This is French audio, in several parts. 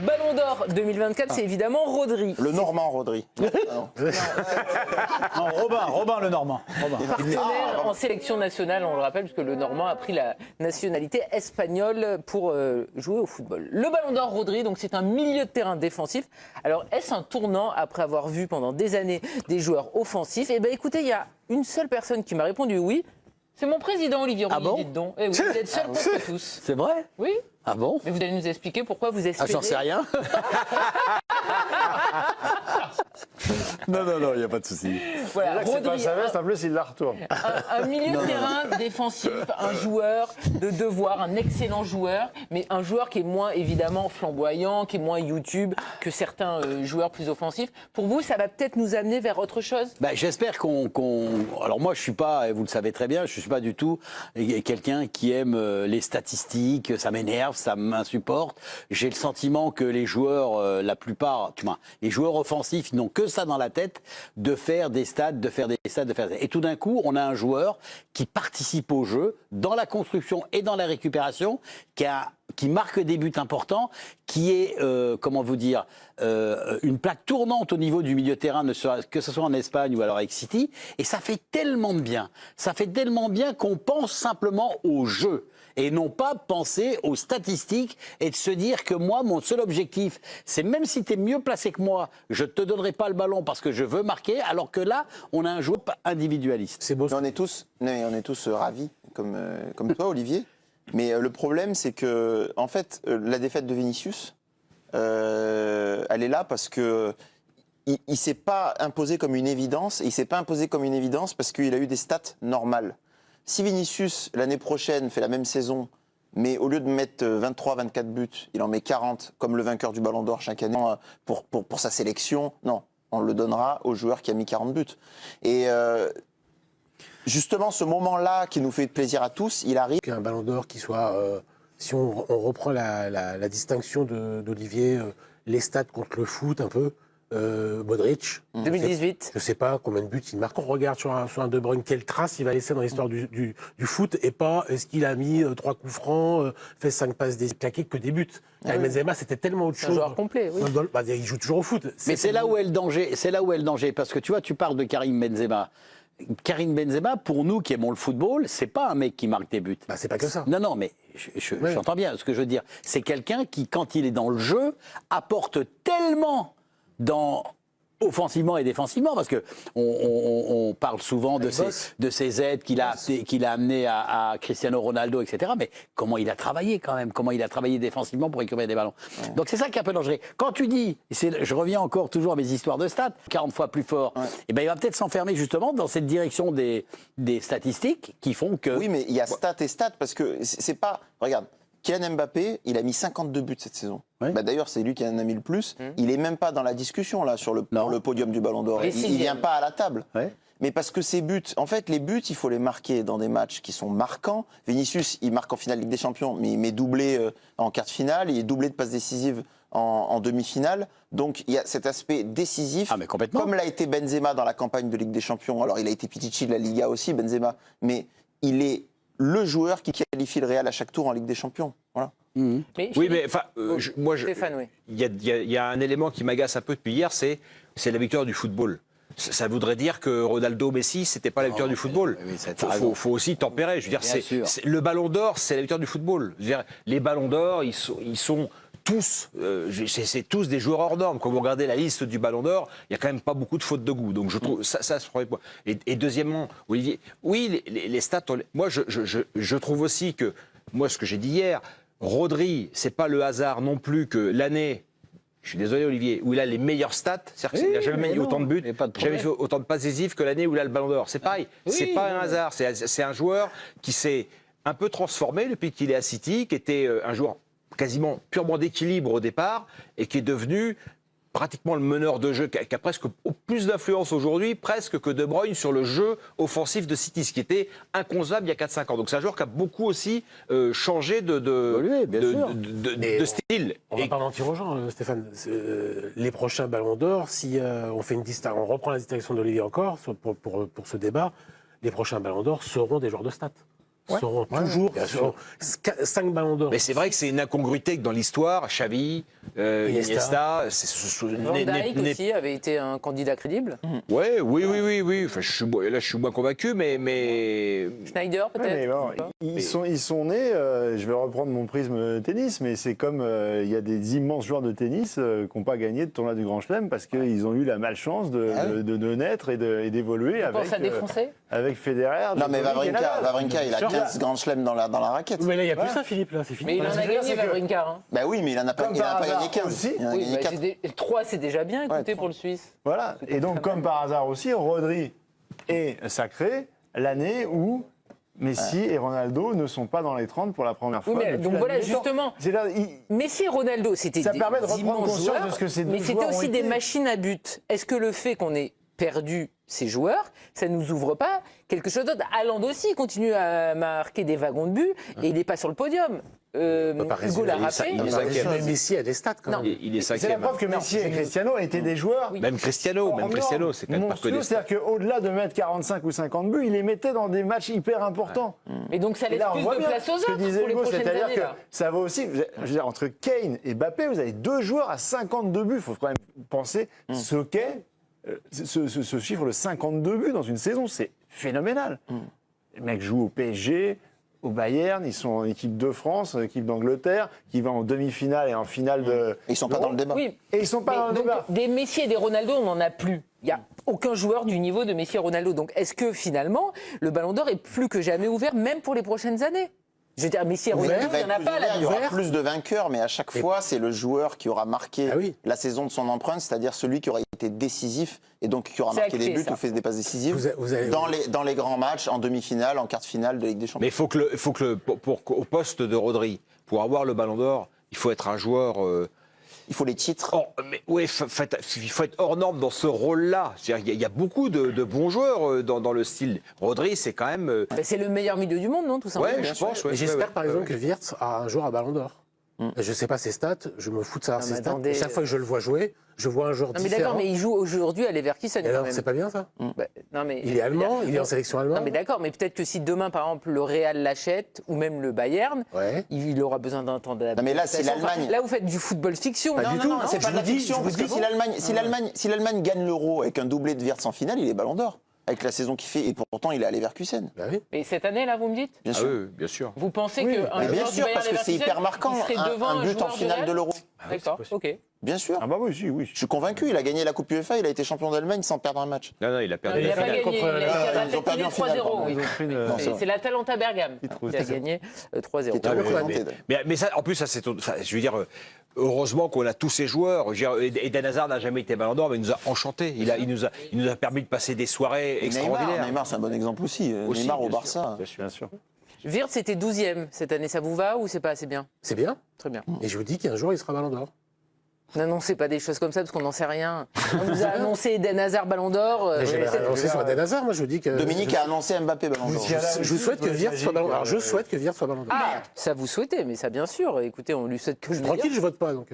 Ballon d'Or 2024, c'est évidemment Rodri. Le Normand Rodri. Non, Robin le Normand. Partenaire en sélection nationale, on le rappelle, puisque le Normand a pris la nationalité espagnole pour jouer au football. Le Ballon d'Or Rodri, donc c'est un milieu de terrain défensif. Alors, est-ce un tournant après avoir vu pendant des années des joueurs offensifs? Eh bien, écoutez, il y a une seule personne qui m'a répondu oui. C'est mon président Olivier Roudy, bon dites donc. Eh oui, vous êtes seul contre tous. C'est vrai? Oui. Ah bon? Mais vous allez nous expliquer pourquoi vous espérez... Ah, j'en sais rien. Non, il n'y a pas de souci. Voilà, C'est pas Rodri, sa veste, en plus il la retourne. un milieu de terrain défensif, un joueur de devoir, un excellent joueur, mais un joueur qui est moins évidemment flamboyant, qui est moins YouTube que certains joueurs plus offensifs. Pour vous, ça va peut-être nous amener vers autre chose? J'espère qu'on... Alors moi, je suis pas, et vous le savez très bien, je suis pas du tout quelqu'un qui aime les statistiques, ça m'énerve, ça m'insupporte. J'ai le sentiment que les joueurs, la plupart, les joueurs offensifs n'ont que ça dans la tête, de faire des stats, de faire des stats, de faire des... Et tout d'un coup, on a un joueur qui participe au jeu, dans la construction et dans la récupération, qui marque des buts importants, qui est, comment vous dire, une plaque tournante au niveau du milieu de terrain, que ce soit en Espagne ou alors avec City, et ça fait tellement de bien. Ça fait tellement bien qu'on pense simplement au jeu et non pas penser aux statistiques et de se dire que moi, mon seul objectif, c'est même si tu es mieux placé que moi, je ne te donnerai pas le ballon parce que je veux marquer, alors que là, on a un joueur individualiste. C'est beau. On est tous ravis, comme toi, Olivier. Mais le problème, c'est que, en fait, la défaite de Vinicius, elle est là parce que il s'est pas imposé comme une évidence. Et il s'est pas imposé comme une évidence parce qu'il a eu des stats normales. Si Vinicius, l'année prochaine, fait la même saison, mais au lieu de mettre 23-24 buts, il en met 40, comme le vainqueur du Ballon d'Or chaque année, pour sa sélection, non, on le donnera au joueur qui a mis 40 buts. Et justement, ce moment-là qui nous fait plaisir à tous, il arrive... Un Ballon d'Or qui soit, si on reprend la distinction d'Olivier, les stats contre le foot un peu, Modric, 2018. je ne sais pas combien de buts il marque. On regarde sur un De Bruyne, quelle trace il va laisser dans l'histoire du foot, et pas est-ce qu'il a mis 3 coups francs, fait 5 passes claquées que des buts. Benzema, c'était tellement autre chose. Un joueur complet, oui. Il joue toujours au foot. Mais c'est là où est le danger. C'est là où est le danger, parce que tu vois, tu parles de Karim Benzema. Karim Benzema, pour nous qui aimons le football, c'est pas un mec qui marque des buts. C'est pas que ça. Non, mais j'entends bien ce que je veux dire. C'est quelqu'un qui, quand il est dans le jeu, apporte tellement offensivement et défensivement, parce que on parle souvent de ces aides qu'il a amenées à Cristiano Ronaldo, etc. Mais comment il a travaillé quand même, comment il a travaillé défensivement pour récupérer des ballons. Ouais. Donc c'est ça qui est un peu dangereux. Quand tu dis, je reviens encore toujours à mes histoires de stats, 40 fois plus fort, et ben il va peut-être s'enfermer justement dans cette direction des statistiques qui font que... Oui, mais il y a stats et stats, parce que c'est pas... Regarde, Kylian Mbappé, il a mis 52 buts cette saison. Oui. D'ailleurs, c'est lui qui en a mis le plus. Il n'est même pas dans la discussion là sur le podium du Ballon d'Or. Il ne vient pas à la table. Ouais. Mais parce que ces buts, en fait, les buts, il faut les marquer dans des matchs qui sont marquants. Vinicius, il marque en finale Ligue des Champions, mais il met doublé en quart de finale, il est doublé de passes décisives en demi-finale. Donc, il y a cet aspect décisif, comme l'a été Benzema dans la campagne de Ligue des Champions. Alors, il a été Pichichi de la Liga aussi, Benzema, mais il est le joueur qui qualifie le Real à chaque tour en Ligue des Champions. Voilà. Mmh. Oui, mais enfin, Stéphane, il y a un élément qui m'agace un peu depuis hier, c'est la victoire du football. Ça voudrait dire que Ronaldo, Messi, c'était pas la victoire du football. Il faut aussi tempérer. Je veux dire, le Ballon d'Or, c'est la victoire du football. Je veux dire, les Ballons d'Or, ils sont tous, c'est tous des joueurs hors normes. Quand vous regardez la liste du Ballon d'Or, il y a quand même pas beaucoup de fautes de goût. Donc je trouve ça c'est le premier point. Et deuxièmement, Olivier, oui, les stats. Moi, je trouve aussi que moi, ce que j'ai dit hier, Rodri, c'est pas le hasard non plus que l'année. Je suis désolé, Olivier, où il a les meilleures stats, c'est-à-dire qu'il n'a jamais mis autant de buts, jamais fait autant de passes décisives que l'année où il a le Ballon d'Or. C'est pareil, c'est pas un hasard. C'est un joueur qui s'est un peu transformé depuis qu'il est à City, qui était un joueur quasiment purement d'équilibre au départ et qui est devenu pratiquement le meneur de jeu, qui a presque plus d'influence aujourd'hui, presque que De Bruyne sur le jeu offensif de City, ce qui était inconcevable il y a 4-5 ans. Donc c'est un joueur qui a beaucoup aussi changé de style. On va pas mentir aux gens, Stéphane. Les prochains Ballons d'Or, si on fait on reprend la distinction d'Olivier encore pour ce débat, les prochains Ballons d'Or seront des joueurs de stats. seront toujours sur 5 ballons d'or. Mais c'est vrai que c'est une incongruité que dans l'histoire, Xavi, Iniesta, Van Dijk aussi avait été un candidat crédible. Ouais, oui. Enfin, je suis moins convaincu, mais... Schneider peut-être. Ils sont nés, je vais reprendre mon prisme tennis, mais c'est comme il y a des immenses joueurs de tennis qui n'ont pas gagné de tournoi du Grand Chelem parce qu'ils ont eu la malchance de naître et d'évoluer avec Federer. Non, mais Wawrinka, il a 15 Grand Chelem dans la raquette. Mais là, il n'y a plus ça, Philippe, là, c'est fini. Mais il en a gagné, Wawrinka. Bah oui, mais il n'en a pas gagné 15. Il en a gagné 4. 3, c'est déjà bien, écoutez, pour le Suisse. Voilà, et donc comme par hasard aussi, Rodri est sacré l'année où Messi et Ronaldo ne sont pas dans les 30 pour la première fois. Donc voilà, justement, Messi et Ronaldo, c'était des immenses joueurs, mais c'était aussi des machines à but. Est-ce que le fait qu'on ait perdu ces joueurs, ça ne nous ouvre pas quelque chose d'autre? Haaland aussi continue à marquer des wagons de but et il n'est pas sur le podium. Hugo l'a rappelé. Messi a des stats quand même. Il est C'est la cinquième. preuve que Messi et Cristiano étaient des joueurs. Même Cristiano, c'est quand même pas que des stats. C'est-à-dire qu'au-delà de mettre 45 ou 50 buts, il les mettait dans des matchs hyper importants. Et donc ça laisse plus de place aux autres pour les prochaines années. C'est-à-dire que ça va aussi, je veux dire, entre Kane et Mbappé, vous avez 2 joueurs à 52 buts. Il faut quand même penser ce qu'est ce chiffre de 52 buts dans une saison. C'est phénoménal. Les mecs jouent au PSG, au Bayern, ils sont en équipe de France, en équipe d'Angleterre, qui va en demi-finale et en finale de... Et ils sont pas dans le débat. Oui. Et ils sont pas dans le débat. Des Messi et des Ronaldo, on n'en a plus. Il n'y a aucun joueur du niveau de Messi et Ronaldo. Donc est-ce que finalement, le Ballon d'Or est plus que jamais ouvert, même pour les prochaines années? Je veux dire, Messi et Ronaldo, il n'y en a pas là. Il y aura plus de vainqueurs, mais à chaque fois, c'est le joueur qui aura marqué la saison de son empreinte, c'est-à-dire celui qui aura été décisif et donc qui aura marqué des buts ou fait des passes décisives dans les grands matchs, en demi-finale, en quart de finale de Ligue des Champions. Mais il faut que au poste de Rodri, pour avoir le Ballon d'Or, il faut être un joueur... Il faut les titres. Il faut être hors norme dans ce rôle-là. Il y a beaucoup de bons joueurs dans le style. Rodri, c'est quand même... C'est le meilleur milieu du monde, non, tout simplement? Ouais, je pense. J'espère par exemple que Wirtz a un jour à Ballon d'Or. Je ne sais pas ses stats, je me fous de savoir ses stats. Et chaque fois que je le vois jouer, je vois un joueur différent. Mais d'accord, mais il joue aujourd'hui à Leverkusen. Alors, c'est pas bien ça? Non, mais il est allemand, il est en sélection allemande. Non, mais d'accord, mais peut-être que si demain, par exemple, le Real l'achète, ou même le Bayern, il aura besoin d'un temps d'adaptation. Mais là, si l'Allemagne... Là, vous faites du football fiction. Non, c'est pas de la fiction, parce que si l'Allemagne gagne l'Euro avec un doublé de Wirtz en finale, il est Ballon d'Or. Avec la saison qu'il fait, et pourtant il est à Leverkusen. Mais cette année, là, vous me dites? Bien sûr. Oui, bien sûr. Vous pensez qu'un bien sûr, parce que c'est hyper marquant, un but en finale de l'Euro. D'accord, ok. Bien sûr. Ah bah oui. Je suis convaincu, il a gagné la Coupe UEFA, il a été champion d'Allemagne sans perdre un match. Non, il a perdu. Il n'a pas gagné, ils ont perdu en finale. 3-0. C'est l'Atalanta Bergame qui a gagné 3-0. Mais ça, en plus, je veux dire, heureusement qu'on a tous ces joueurs. Eden Hazard n'a jamais été Ballon d'Or, mais il nous a enchantés. Il nous a permis de passer des soirées extraordinaires. Neymar, c'est un bon exemple aussi. Neymar au Barça. Bien sûr. Wirtz, c'était 12e cette année. Ça vous va ou c'est pas assez bien? C'est bien. Très bien. Et je vous dis qu'un jour, il sera Ballon d'Or. N'annoncez pas des choses comme ça parce qu'on n'en sait rien. On nous a annoncé Eden Hazard Ballon d'Or. J'ai annoncé sur Eden Hazard, moi je vous dis que... Dominique a annoncé Mbappé Ballon d'Or. Je vous souhaite que Wirtz soit Ballon d'Or. Alors je souhaite que Wirtz soit Ballon d'Or. Ah, ça vous souhaitez, mais ça bien sûr. Écoutez, on lui souhaite que je tranquille, je vote pas donc.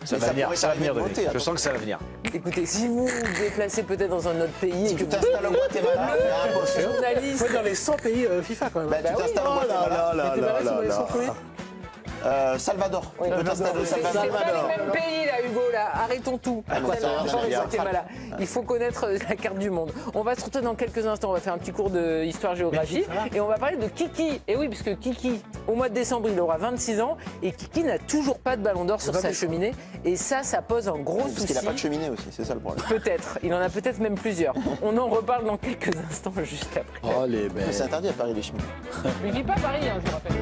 Ça va venir, Dominique. Je sens que ça va venir. Écoutez, si vous vous déplacez peut-être dans un autre pays Si tu t'installes au Guatemala, il y a un poste. Journaliste. Faut être dans les 100 pays FIFA quand même. Bah, tu t'installes au Guatemala. Salvador. Oui, c'est pas les mêmes pays là, Hugo. Là. Arrêtons tout. Il faut connaître la carte du monde. On va se retrouver dans quelques instants. On va faire un petit cours de histoire-géographie et on va parler de Kiki. Et oui, puisque Kiki, au mois de décembre, il aura 26 ans et Kiki n'a toujours pas de Ballon d'Or sur sa cheminée. Et ça pose un gros souci. Parce qu'il n'a pas de cheminée aussi, c'est ça le problème. Peut-être. Il en a peut-être même plusieurs. On en reparle dans quelques instants juste après. Oh les belles. C'est interdit à Paris les cheminées. Mais il vit pas à Paris, hein, je vous rappelle.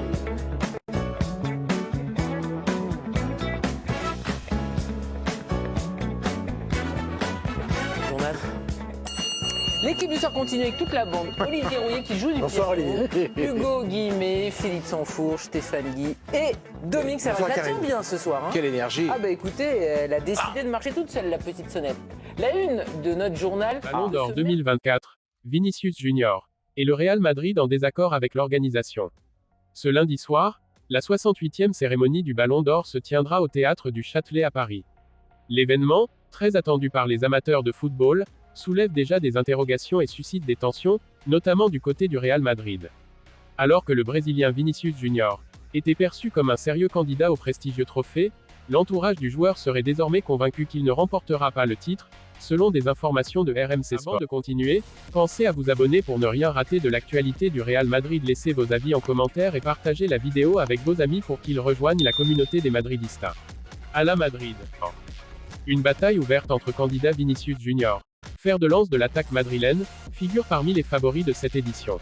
L'équipe du soir continue avec toute la bande. Olivier Rouillet qui joue du Bonsoir Olivier. Hugo Guillemet, Philippe Sansfourche, Stéphane Guy et Dominique Savard. Ça tient bien ce soir. Hein. Quelle énergie. Ah bah écoutez, elle a décidé de marcher toute seule, la petite sonnette. La une de notre journal. Ballon d'Or 2024, Vinicius Junior. Et le Real Madrid en désaccord avec l'organisation. Ce lundi soir, la 68e cérémonie du Ballon d'Or se tiendra au théâtre du Châtelet à Paris. L'événement, très attendu par les amateurs de football, soulève déjà des interrogations et suscite des tensions, notamment du côté du Real Madrid. Alors que le Brésilien Vinicius Junior était perçu comme un sérieux candidat au prestigieux trophée, l'entourage du joueur serait désormais convaincu qu'il ne remportera pas le titre, selon des informations de RMC Sport. Avant de continuer, pensez à vous abonner pour ne rien rater de l'actualité du Real Madrid. Laissez vos avis en commentaire et partagez la vidéo avec vos amis pour qu'ils rejoignent la communauté des Madridistas. À la Madrid. Une bataille ouverte entre candidats. Vinicius Junior, fer de lance de l'attaque madrilène, figure parmi les favoris de cette édition.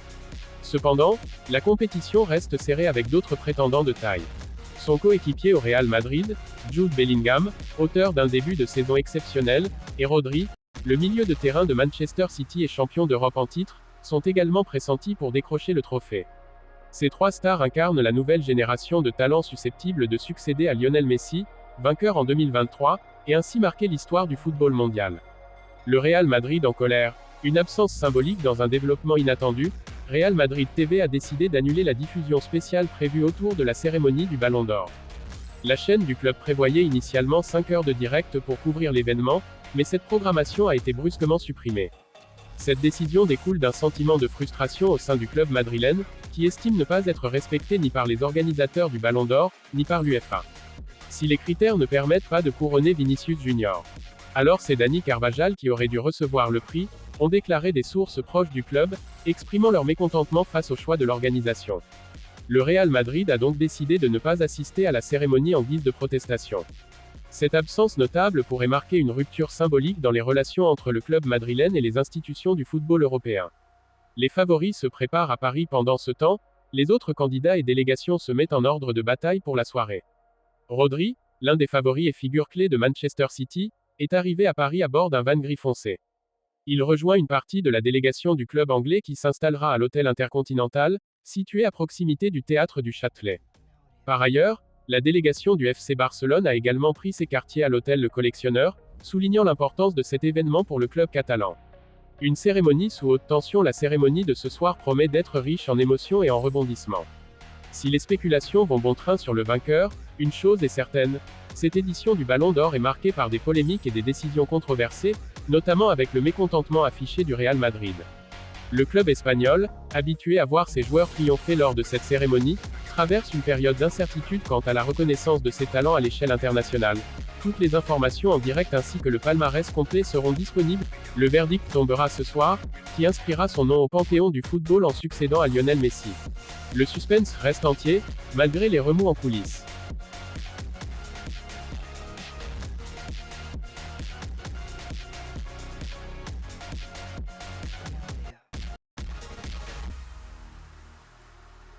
Cependant, la compétition reste serrée avec d'autres prétendants de taille. Son coéquipier au Real Madrid, Jude Bellingham, auteur d'un début de saison exceptionnel, et Rodri, le milieu de terrain de Manchester City et champion d'Europe en titre, sont également pressentis pour décrocher le trophée. Ces trois stars incarnent la nouvelle génération de talents susceptibles de succéder à Lionel Messi, vainqueur en 2023, et ainsi marquer l'histoire du football mondial. Le Real Madrid en colère, une absence symbolique dans un développement inattendu. Real Madrid TV a décidé d'annuler la diffusion spéciale prévue autour de la cérémonie du Ballon d'Or. La chaîne du club prévoyait initialement 5 heures de direct pour couvrir l'événement, mais cette programmation a été brusquement supprimée. Cette décision découle d'un sentiment de frustration au sein du club madrilène, qui estime ne pas être respecté ni par les organisateurs du Ballon d'Or, ni par l'UEFA. Si les critères ne permettent pas de couronner Vinicius Junior, alors c'est Dani Carvajal qui aurait dû recevoir le prix, ont déclaré des sources proches du club, exprimant leur mécontentement face au choix de l'organisation. Le Real Madrid a donc décidé de ne pas assister à la cérémonie en guise de protestation. Cette absence notable pourrait marquer une rupture symbolique dans les relations entre le club madrilène et les institutions du football européen. Les favoris se préparent à Paris pendant ce temps, les autres candidats et délégations se mettent en ordre de bataille pour la soirée. Rodri, l'un des favoris et figure clé de Manchester City, est arrivé à Paris à bord d'un van gris foncé. Il rejoint une partie de la délégation du club anglais qui s'installera à l'hôtel Intercontinental, situé à proximité du théâtre du Châtelet. Par ailleurs, la délégation du FC Barcelone a également pris ses quartiers à l'hôtel Le Collectionneur, soulignant l'importance de cet événement pour le club catalan. Une cérémonie sous haute tension. La cérémonie de ce soir promet d'être riche en émotions et en rebondissements. Si les spéculations vont bon train sur le vainqueur, une chose est certaine, cette édition du Ballon d'Or est marquée par des polémiques et des décisions controversées, notamment avec le mécontentement affiché du Real Madrid. Le club espagnol, habitué à voir ses joueurs triompher lors de cette cérémonie, traverse une période d'incertitude quant à la reconnaissance de ses talents à l'échelle internationale. Toutes les informations en direct ainsi que le palmarès complet seront disponibles. Le verdict tombera ce soir, qui inscrira son nom au panthéon du football en succédant à Lionel Messi. Le suspense reste entier, malgré les remous en coulisses.